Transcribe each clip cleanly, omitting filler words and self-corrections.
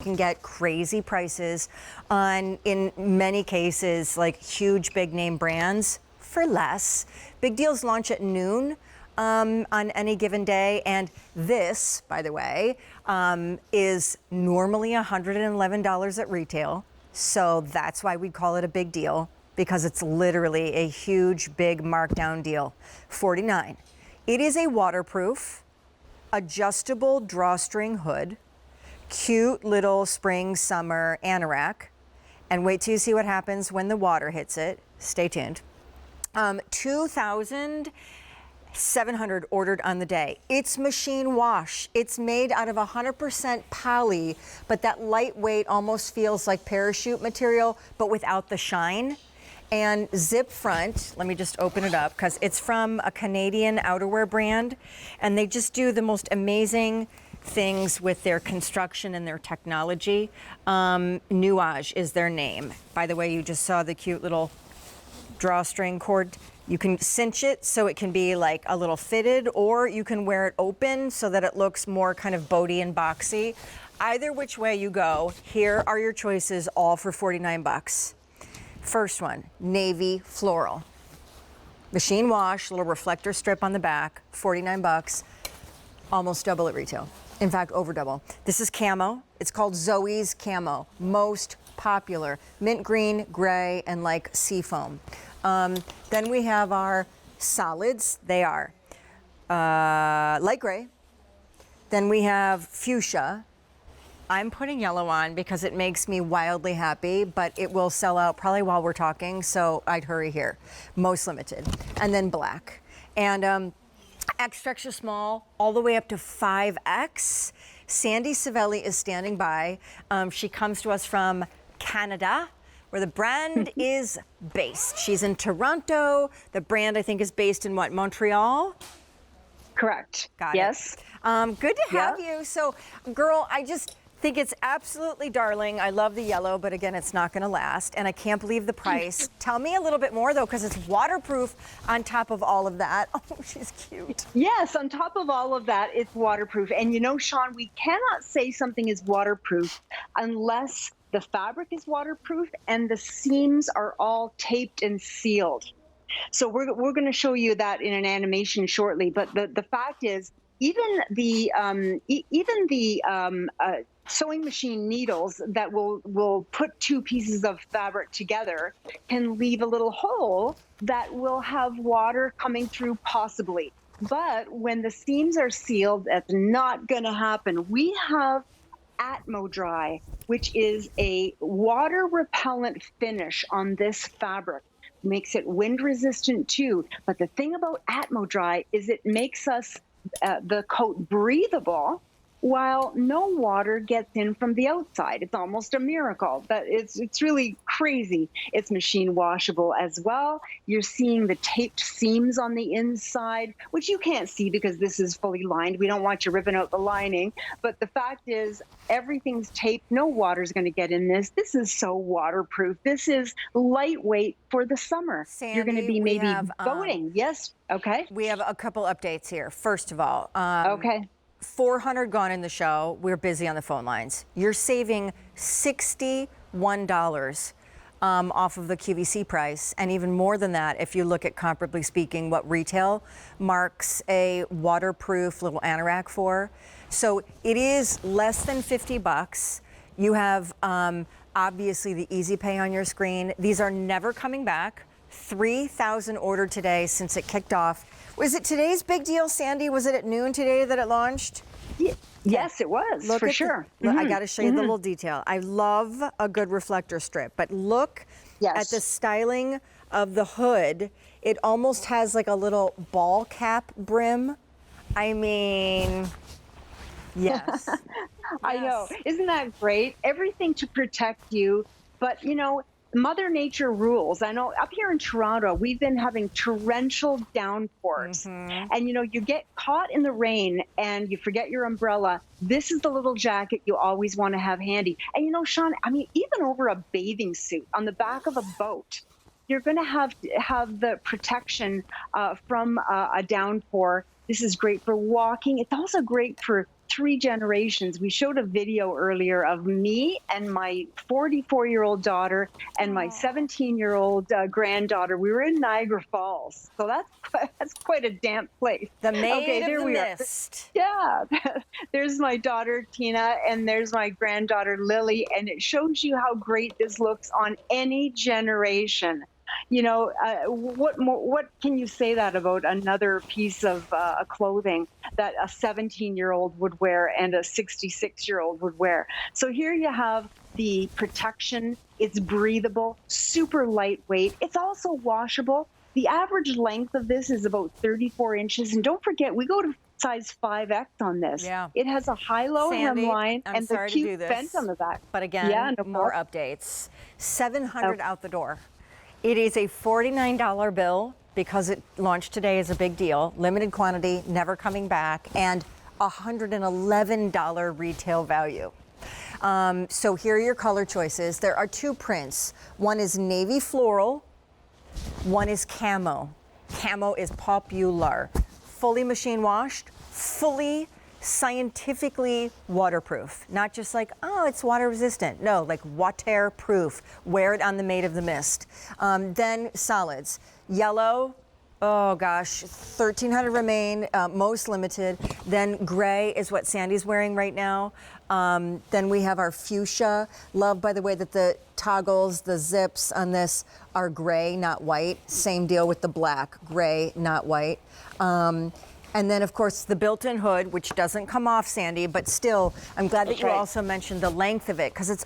can get crazy prices on, in many cases, like huge big name brands for less. Big deals launch at noon on any given day. And this, by the way, is normally $111 at retail. So that's why we call it a big deal, because it's literally a huge, big markdown deal. $49. It is a waterproof, adjustable drawstring hood. Cute little spring, summer anorak. And wait till you see what happens when the water hits it. Stay tuned. 2,700 ordered on the day. It's machine wash. It's made out of 100% poly, but that lightweight almost feels like parachute material, but without the shine. And zip front, let me just open it up, because it's from a Canadian outerwear brand, and they just do the most amazing things with their construction and their technology. Nuage is their name. By the way, you just saw the cute little drawstring cord. You can cinch it so it can be like a little fitted, or you can wear it open so that it looks more kind of boaty and boxy. Either which way you go, here are your choices, all for 49 bucks. First one, navy floral. Machine wash, little reflector strip on the back, 49 bucks, almost double at retail. In fact, over double. This is camo. It's called Zoe's Camo. Most popular. Mint green, gray, and like seafoam. Then we have our solids. They are light gray. Then we have fuchsia. I'm putting yellow on because it makes me wildly happy, but it will sell out probably while we're talking, so I'd hurry here. Most limited. And then black. And extra, extra small, all the way up to 5X. Sandy Savelli is standing by. She comes to us from Canada, where the brand is based. She's in Toronto. The brand, I think, is based in what, Montreal? Correct. Got yes. it. Good to have you. So, girl, I just think it's absolutely darling. I love the yellow, but again, it's not going to last. And I can't believe the price. Tell me a little bit more, though, because it's waterproof on top of all of that. Oh, she's cute. Yes, on top of all of that, it's waterproof. And you know, Sean, we cannot say something is waterproof unless the fabric is waterproof and the seams are all taped and sealed. So we're going to show you that in an animation shortly. But the fact is, even the sewing machine needles that will put two pieces of fabric together can leave a little hole that will have water coming through possibly. But when the seams are sealed, that's not going to happen. We have Atmo Dry, which is a water repellent finish on this fabric. Makes it wind resistant too. But the thing about Atmo Dry is it makes us the coat breathable while no water gets in from the outside. It's almost a miracle, but it's really crazy. It's machine washable as well. You're seeing the taped seams on the inside, which you can't see because this is fully lined. We don't want you ripping out the lining, but the fact is everything's taped. No water's going to get in this. This is so waterproof. This is lightweight for the summer. Sandy, you're going to be maybe boating. Yes. Okay. We have a couple updates here. First of all, okay. 400 gone in the show. We're busy on the phone lines. You're saving $61 off of the QVC price, and even more than that if you look at, comparably speaking, what retail marks a waterproof little anorak for. So it is less than 50 bucks. You have obviously the easy pay on your screen. These are never coming back. 3,000 ordered today since it kicked off. Was it today's big deal, Sandy? Was it at noon today that it launched? Yes, it was, look for sure. I got to show you the little detail. I love a good reflector strip, but look at the styling of the hood. It almost has like a little ball cap brim. I mean, yes. I know. Isn't that great? Everything to protect you, but you know, Mother Nature rules. I know up here in Toronto, we've been having torrential downpours. And, you know, you get caught in the rain and you forget your umbrella. This is the little jacket you always want to have handy. And, you know, Sean, I mean, even over a bathing suit on the back of a boat, you're going to have the protection from a downpour. This is great for walking. It's also great for 3 generations. We showed a video earlier of me and my 44-year-old daughter and my 17-year-old granddaughter. We were in Niagara Falls, so that's quite a damp place. The Maid Okay, of there the we Mist. are. Yeah, there's my daughter Tina, and there's my granddaughter Lily, and it shows you how great this looks on any generation. You know, what can you say that about another piece of clothing that a 17-year-old would wear and a 66-year-old would wear? So here you have the protection. It's breathable, super lightweight. It's also washable. The average length of this is about 34 inches. And don't forget, we go to size 5X on this. Yeah. It has a high-low Sandy, hemline I'm and the sorry to do cute this, vent on the back. but again, Yeah, no more problem. updates. 700 out the door. It is a $49 bill because it launched today as a big deal, limited quantity, never coming back, and $111 retail value. So here are your color choices. There are 2 prints. One is navy floral, one is camo. Camo is popular. Fully machine washed, fully scientifically waterproof. Not just like, oh, it's water resistant. No, like waterproof. Wear it on the Maid of the Mist. Then solids. Yellow, oh gosh, 1,300 remain, most limited. Then gray is what Sandy's wearing right now. Then we have our fuchsia. Love, by the way, that the toggles, the zips on this are gray, not white. Same deal with the black, gray, not white. And then, of course, the built-in hood, which doesn't come off, Sandy, but still, I'm glad that you also mentioned the length of it, because it's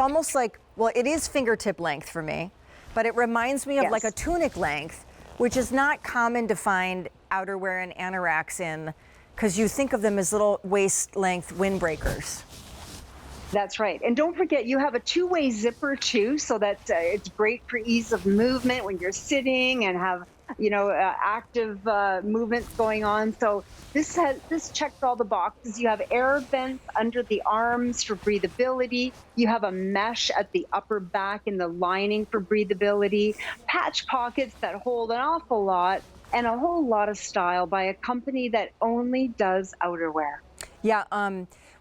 almost like, well, it is fingertip length for me, but it reminds me of like a tunic length, which is not common to find outerwear and anoraks in, because you think of them as little waist-length windbreakers. That's right. And don't forget, you have a 2-way zipper too, so that it's great for ease of movement when you're sitting and have, you know, active movements going on. So this checked all the boxes. You have air vents under the arms for breathability. You have a mesh at the upper back in the lining for breathability. Patch pockets that hold an awful lot, and a whole lot of style by a company that only does outerwear. Yeah.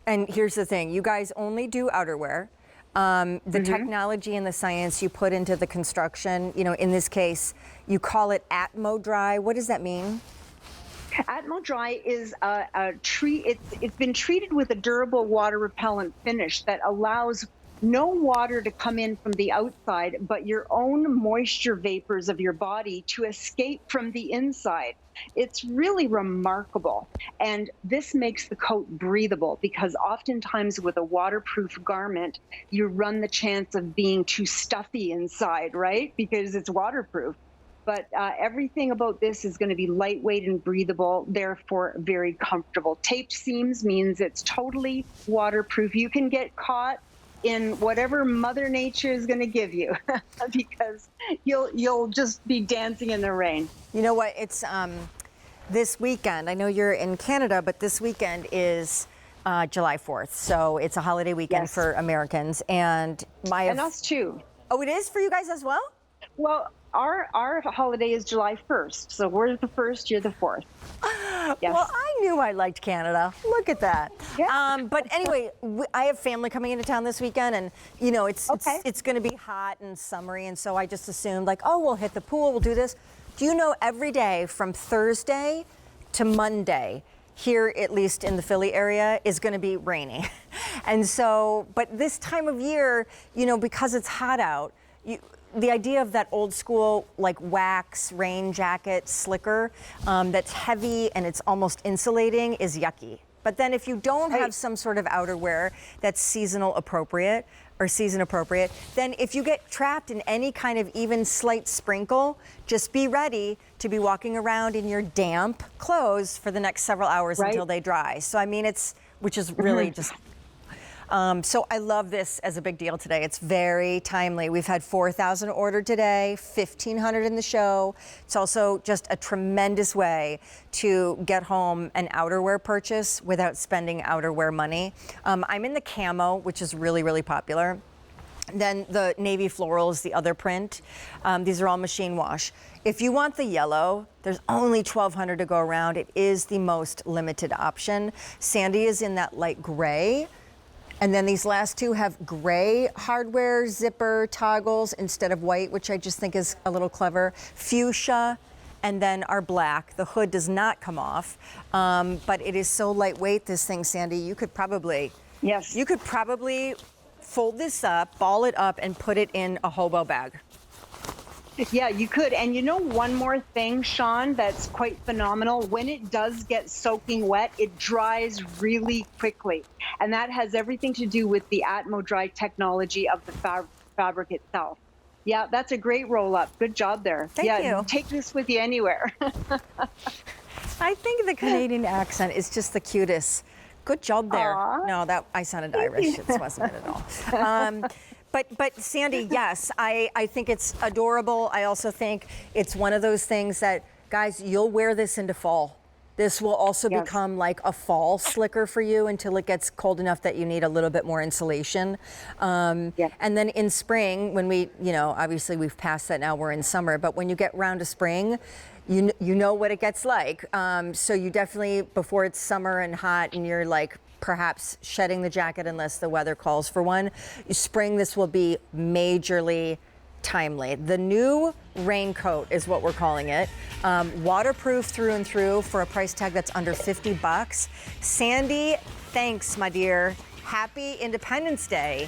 And here's the thing, you guys only do outerwear. The technology and the science you put into the construction, you know, in this case, you call it Atmo Dry. What does that mean? Atmo Dry is it's been treated with a durable water repellent finish that allows no water to come in from the outside, but your own moisture vapors of your body to escape from the inside. It's really remarkable. And this makes the coat breathable, because oftentimes with a waterproof garment, you run the chance of being too stuffy inside, right? Because it's waterproof. But everything about this is going to be lightweight and breathable, therefore very comfortable. Taped seams means it's totally waterproof. You can get caught in whatever Mother Nature is going to give you, because you'll just be dancing in the rain. You know what? It's this weekend. I know you're in Canada, but this weekend is July 4th, so it's a holiday weekend for Americans, and us too. Oh, it is for you guys as well? Well, our holiday is July 1st, so we're the 1st, you're the 4th. Yes. Well, I knew I liked Canada. Look at that. Yeah. But anyway, I have family coming into town this weekend, and you know it's going to be hot and summery, and so I just assumed like, oh, we'll hit the pool, we'll do this. Do you know every day from Thursday to Monday, here at least in the Philly area, is going to be rainy, and so but this time of year, you know, because it's hot out, the idea of that old school like wax rain jacket slicker that's heavy and it's almost insulating is yucky. But then if you don't have some sort of outerwear that's seasonal appropriate or season appropriate, then if you get trapped in any kind of even slight sprinkle, just be ready to be walking around in your damp clothes for the next several hours until they dry. So I mean, which is really just so I love this as a big deal today. It's very timely. We've had 4,000 ordered today, 1,500 in the show. It's also just a tremendous way to get home an outerwear purchase without spending outerwear money. I'm in the camo, which is really, really popular. Then the navy floral is the other print. These are all machine wash. If you want the yellow, there's only 1,200 to go around. It is the most limited option. Sandy is in that light gray. And then these last two have gray hardware zipper toggles instead of white, which I just think is a little clever. Fuchsia, and then our black. The hood does not come off, but it is so lightweight, this thing, Sandy. You could probably, Yes. you could probably fold this up, ball it up, and put it in a hobo bag. Yeah, you could. And you know, one more thing, Sean, that's quite phenomenal. When it does get soaking wet, it dries really quickly. And that has everything to do with the Atmo Dry technology of the fabric itself. Yeah, that's a great roll up. Good job there. Thank you. Take this with you anywhere. I think the Canadian accent is just the cutest. Good job there. Aw. No, that I sounded Irish. It wasn't it at all. But Sandy, yes, I think it's adorable. I also think it's one of those things that, guys, you'll wear this into fall. This will also Yes. become like a fall slicker for you until it gets cold enough that you need a little bit more insulation. Yeah. And then in spring, when we, obviously we've passed that now, we're in summer, but when you get round to spring, you know what it gets like. So you definitely, before it's summer and hot and you're like perhaps shedding the jacket unless the weather calls for one, spring, this will be majorly timely. The new raincoat is what we're calling it. Waterproof through and through for a price tag that's under $50. Sandy, thanks, my dear. Happy Independence Day.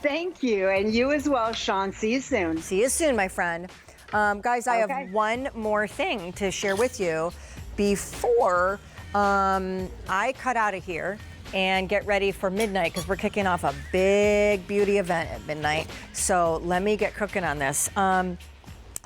Thank you. And you as well, Sean. See you soon. See you soon, my friend. Guys, I Okay. have one more thing to share with you before I cut out of here and get ready for midnight, because we're kicking off a big beauty event at midnight. So let me get cooking on this.